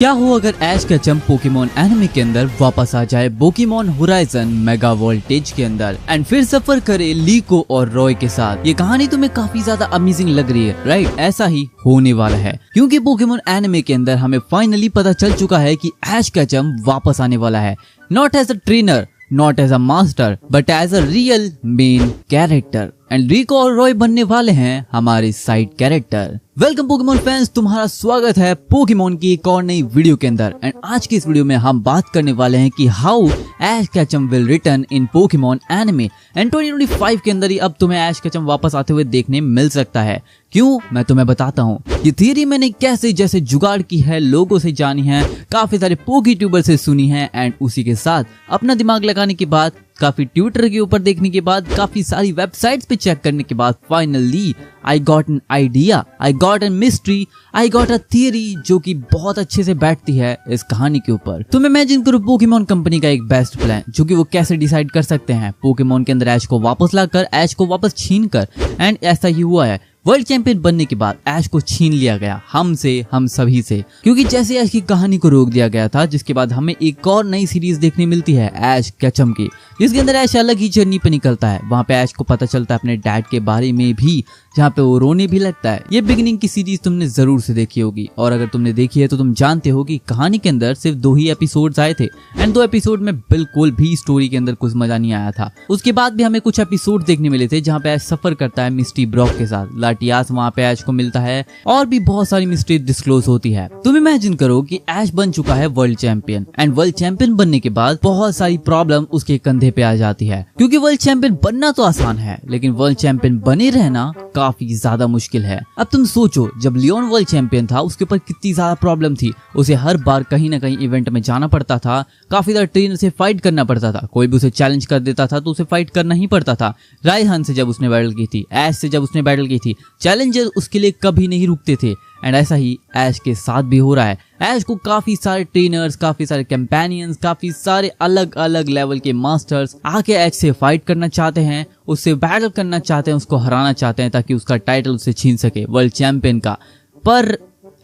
क्या हो अगर ऐश केचम पोकेमॉन एनिमे के अंदर वापस आ जाए पोकेमॉन होराइजन मेगा वोल्टेज के अंदर एंड फिर सफर करे लीको और रॉय के साथ। ये कहानी तुम्हें काफी ज्यादा अमेजिंग लग रही है, राइट? ऐसा ही होने वाला है क्योंकि पोकेमॉन एनिमे के अंदर हमें फाइनली पता चल चुका है कि ऐश केचम वापस आने वाला है, not as a trainer, not as a master, but as a real main character. And Liko और रॉय बनने वाले हैं हमारे side character. Welcome Pokemon fans, तुम्हारा स्वागत है पोकेमॉन की एक और नई वीडियो के अंदर। एंड आज की इस वीडियो में हम बात करने वाले हैं कि how Ash Ketchum will return in Pokemon anime. And 2025 के अंदर ही अब तुम्हें ऐश केचम वापस आते हुए देखने मिल सकता है। क्यों, मैं तुम्हें बताता हूँ। ये थियरी मैंने कैसे जैसे जुगाड़ की है, लोगों से जानी है, काफी सारे पोकी ट्यूबर से सुनी है एंड उसी के साथ अपना दिमाग लगाने के बाद, काफी ट्विटर के ऊपर देखने के बाद, काफी सारी वेबसाइट्स पे चेक करने के बाद finally I got an idea, I got an mystery, I got a theory जो कि बहुत अच्छे से बैठती है इस कहानी के ऊपर। तुम इमेजिन करो पोकेमॉन कंपनी का एक बेस्ट प्लान जो कि वो कैसे डिसाइड कर सकते हैं पोकेमॉन के अंदर ऐश को वापस लाकर, ऐश को वापस छीन कर। एंड ऐसा ही हुआ है, वर्ल्ड चैंपियन बनने के बाद ऐश को छीन लिया गया हमसे, हम सभी से, क्योंकि जैसे ऐश की कहानी को रोक दिया गया था, जिसके बाद हमें एक और नई सीरीज देखने मिलती है ऐश केचम की, जिसके अंदर ऐश अलग ही जर्नी पे निकलता है। वहाँ पे ऐश को पता चलता है अपने डैड के बारे में भी, जहाँ पे वो रोने भी लगता है। ये बिगिनिंग की सीरीज तुमने जरूर से देखी होगी, और अगर तुमने देखी है तो तुम जानते हो कि कहानी के अंदर सिर्फ 2 ही एपिसोड्स आए थे एंड 2 एपिसोड में बिल्कुल भी स्टोरी के अंदर कुछ मजा नहीं आया था। उसके बाद भी हमें कुछ एपिसोड देखने मिले थे जहाँ पे ऐश सफर करता है मिस्टी ब्रॉक के साथ, लाटियास वहाँ पे ऐश को मिलता है और भी बहुत सारी मिस्ट्री डिस्क्लोज होती है। तुम इमेजिन करो कि ऐश बन चुका है world champion and world champion बनने के बाद बहुत सारी प्रॉब्लम उसके कंधे पे आ जाती है, क्योंकि वर्ल्ड चैंपियन बनना तो आसान है लेकिन वर्ल्ड चैंपियन बने रहना काफी ज्यादा मुश्किल है। अब तुम सोचो, जब लियोन वर्ल्ड चैंपियन था उसके ऊपर कितनी ज्यादा प्रॉब्लम थी। उसे हर बार कहीं ना कहीं इवेंट में जाना पड़ता था, काफी ज्यादा ट्रेनर से फाइट करना पड़ता था, कोई भी उसे चैलेंज कर देता था तो उसे फाइट करना ही पड़ता था। रायहान से जब उसने बैटल की थी, ऐश से जब उसने बैटल की थी, चैलेंजर उसके लिए कभी नहीं रुकते थे। एंड ऐसा ही ऐश के साथ भी हो रहा है। ऐश को काफी सारे ट्रेनर्स, काफी सारे कंपेनियंस, काफी सारे अलग अलग लेवल के मास्टर्स आके ऐश से फाइट करना चाहते हैं, उससे बैटल करना चाहते हैं, उसको हराना चाहते हैं ताकि उसका टाइटल उससे छीन सके वर्ल्ड चैंपियन का। पर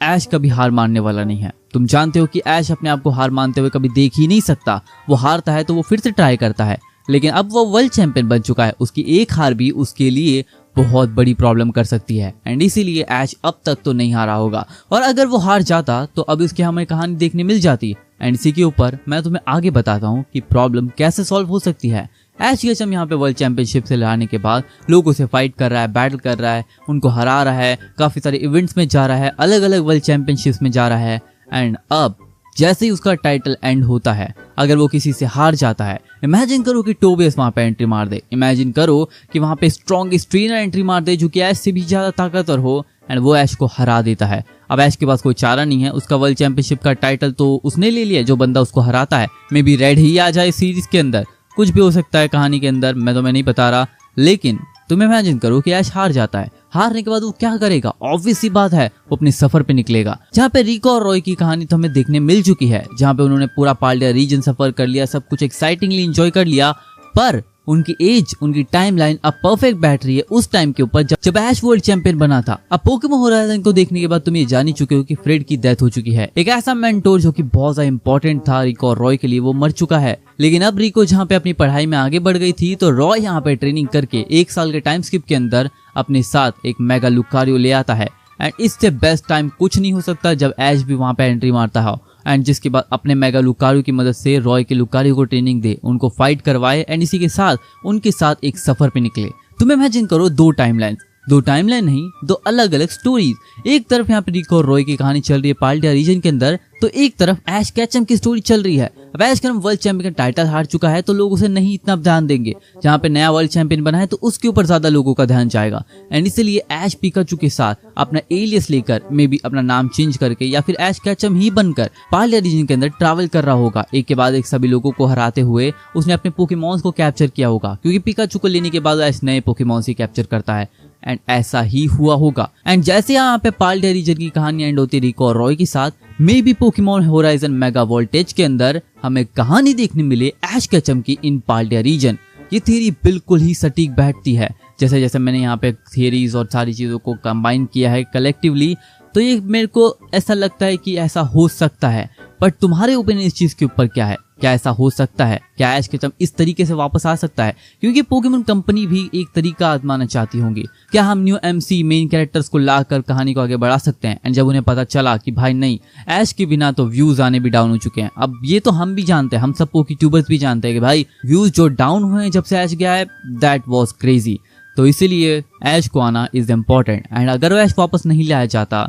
ऐश कभी हार मानने वाला नहीं है। तुम जानते हो कि ऐश अपने आप को हार मानते हुए कभी देख ही नहीं सकता। वो हारता है तो वो फिर से ट्राई करता है, लेकिन अब वो वर्ल्ड चैंपियन बन चुका है। उसकी एक हार भी उसके लिए बहुत बड़ी प्रॉब्लम कर सकती है एंड इसीलिए ऐश अब तक तो नहीं हारा होगा। और अगर वो हार जाता तो अब इसकी हमें कहानी देखने मिल जाती। एंड इसी के ऊपर मैं तुम्हें आगे बताता हूँ कि प्रॉब्लम कैसे सॉल्व हो सकती है। ऐश केचम यहाँ पे वर्ल्ड चैंपियनशिप से लड़ाने के बाद लोगों से फाइट कर रहा है, बैटल कर रहा है, उनको हरा रहा है, काफी सारे इवेंट्स में जा रहा है, अलग अलग वर्ल्ड चैंपियनशिप्स में जा रहा है। एंड अब जैसे ही उसका टाइटल एंड होता है, अगर वो किसी से हार जाता है, इमेजिन करो कि टोबियस वहां पे एंट्री मार दे, इमेजिन करो कि वहां पे स्ट्रॉन्गेस्ट ट्रेनर एंट्री मार दे जो कि ऐश से भी ज्यादा ताकतवर हो एंड वो ऐश को हरा देता है। अब ऐश के पास कोई चारा नहीं है, उसका वर्ल्ड चैंपियनशिप का टाइटल तो उसने ले लिया, जो बंदा उसको हराता है मे बी रेड ही आ जाए सीरीज के अंदर, कुछ भी हो सकता है कहानी के अंदर, मैं नहीं बता रहा। लेकिन तुम इमेजिन करो कि ऐश हार जाता है। हारने के बाद वो क्या करेगा? ऑब्वियस सी बात है, वो अपने सफर पे निकलेगा। जहाँ पे रिको और रॉय की कहानी तो हमें देखने मिल चुकी है, जहाँ पे उन्होंने पूरा पाल्डिया रीजन सफर कर लिया, सब कुछ एक्साइटिंगली एंजॉय कर लिया, पर उनकी एज, उनकी टाइमलाइन अब परफेक्ट बैठ रही है उस टाइम के ऊपर जब ऐश वर्ल्ड चैंपियन बना था। अब पोकेमॉन होराइजन को देखने के बाद तुम ये जान ही चुके हो कि फ्रेड की डेथ हो चुकी है। एक ऐसा मेंटोर जो कि बहुत ज्यादा इंपॉर्टेंट था रिको और रॉय के लिए, वो मर चुका है। लेकिन अब रिको जहाँ पे अपनी पढ़ाई में आगे बढ़ गई थी, तो रॉय यहाँ पे ट्रेनिंग करके 1 साल के टाइम स्किप के अंदर अपने साथ एक मेगा लुकारियो ले आता है। एंड इससे बेस्ट टाइम कुछ नहीं हो सकता जब ऐश भी वहां पे एंट्री मारता है एंड जिसके बाद अपने मेगा लुकारियो की मदद से रॉय के लुकारियो को ट्रेनिंग दे, उनको फाइट करवाए एंड इसी के साथ उनके साथ एक सफर पे निकले। तुम इमेजिन करो 2 टाइमलाइन नहीं, 2 अलग अलग स्टोरीज। एक तरफ यहाँ पे रिको और रॉय की कहानी चल रही है पाल्डिया रीजन के अंदर, तो एक तरफ ऐश केचम की स्टोरी चल रही है। अब ऐश केचम वर्ल्ड चैंपियन का टाइटल हार चुका है तो लोग उसे नहीं इतना ध्यान देंगे। जहाँ पे नया वर्ल्ड चैंपियन बना है तो उसके ऊपर ज्यादा लोगों का ध्यान जाएगा एंड इसलिए ऐश पिकाचू के साथ अपना एलियस लेकर, मे बी अपना नाम चेंज करके या फिर ऐश केचम ही बनकर पाल्डिया रीजन के अंदर ट्रैवल कर रहा होगा। एक के बाद एक सभी लोगों को हराते हुए उसने अपने पोकेमॉन्स को कैप्चर किया होगा, क्योंकि पिकाचू को लेने के बाद ऐश नए पोकेमॉन्स ही कैप्चर करता है एंड ऐसा ही हुआ होगा। एंड जैसे यहाँ पे पाल्डिया रीजन की कहानी एंड होती रिको और रॉय के साथ, may be Pokemon horizon mega voltage के अंदर हमें कहानी देखने मिले ऐश केचम की इन पाल्डिया रीजन। ये थ्योरी बिल्कुल ही सटीक बैठती है। जैसे जैसे मैंने यहाँ पे थियरीज और सारी चीजों को कंबाइन किया है कलेक्टिवली, तो ये मेरे को ऐसा लगता है कि ऐसा हो सकता है। बट तुम्हारे ओपिनियन इस चीज के ऊपर क्या है? क्या ऐसा हो सकता है? क्या ऐश केचम इस तरीके से वापस आ सकता है? क्योंकि पोकेमोन कंपनी भी एक तरीका आजमाना चाहती होंगी। क्या हम न्यू एमसी मेन कैरेक्टर्स को लाकर कहानी को आगे बढ़ा सकते हैं? एंड जब उन्हें पता चला कि भाई नहीं, ऐश के बिना तो व्यूज आने भी डाउन हो चुके हैं। अब ये तो हम भी जानते हैं, हम सब पोकी ट्यूबर्स भी जानते हैं कि भाई व्यूज जो डाउन हुए हैं जब से ऐश गया है, दैट वॉज क्रेजी। तो इसीलिए ऐश को आना इज इम्पोर्टेंट। एंड अगर वो ऐश वापस नहीं लाया जाता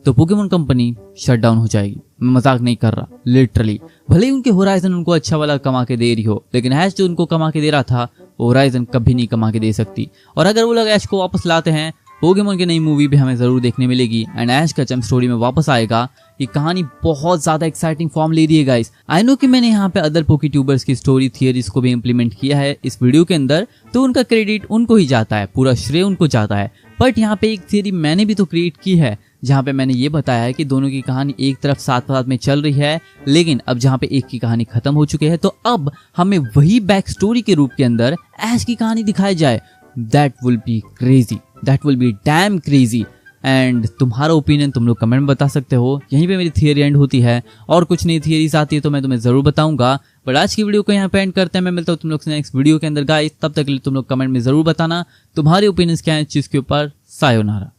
तो पोकेमोन कंपनी शट डाउन हो जाएगी। मैं मजाक नहीं कर रहा, लिटरली। भले ही उनके होराइजन उनको अच्छा वाला कमा के दे रही हो, लेकिन ऐश जो उनको कमा के दे रहा था वो होराइजन कभी नहीं कमा के दे सकती। और अगर वो लोग ऐश को वापस लाते हैं, पोकेमोन की नई मूवी भी हमें जरूर देखने मिलेगी एंड ऐश केचम स्टोरी में वापस आएगा। ये कहानी बहुत ज्यादा एक्साइटिंग फॉर्म ले रही है गाइस। आई नो कि मैंने यहाँ पे अदर पोकी ट्यूबर्स की स्टोरी थियरीज को भी इम्प्लीमेंट किया है इस वीडियो के अंदर, तो उनका क्रेडिट उनको ही जाता है, पूरा श्रेय उनको जाता है। बट यहाँ पे एक थियरी मैंने भी तो क्रिएट की है, जहाँ पे मैंने ये बताया है कि दोनों की कहानी एक तरफ साथ साथ में चल रही है, लेकिन अब जहाँ पे एक की कहानी खत्म हो चुकी है, तो अब हमें वही बैक स्टोरी के रूप के अंदर ऐश की कहानी दिखाई जाए। That will be crazy, that will be dam crazy. And तुम्हारा ओपिनियन तुम लोग कमेंट में बता सकते हो। यहीं पे मेरी थियरी एंड होती है, और कुछ नई थियरीज आती है तो मैं तुम्हें जरूर बताऊंगा। बट आज की वीडियो को यहाँ पे एंड करते हैं। मैं मिलता हूँ तुम लोग से नेक्स्ट वीडियो के अंदर गाइस। तब तक के लिए तुम लोग कमेंट में जरूर बताना तुम्हारे ओपिनियंस क्या है इस चीज के ऊपर। सायोनारा।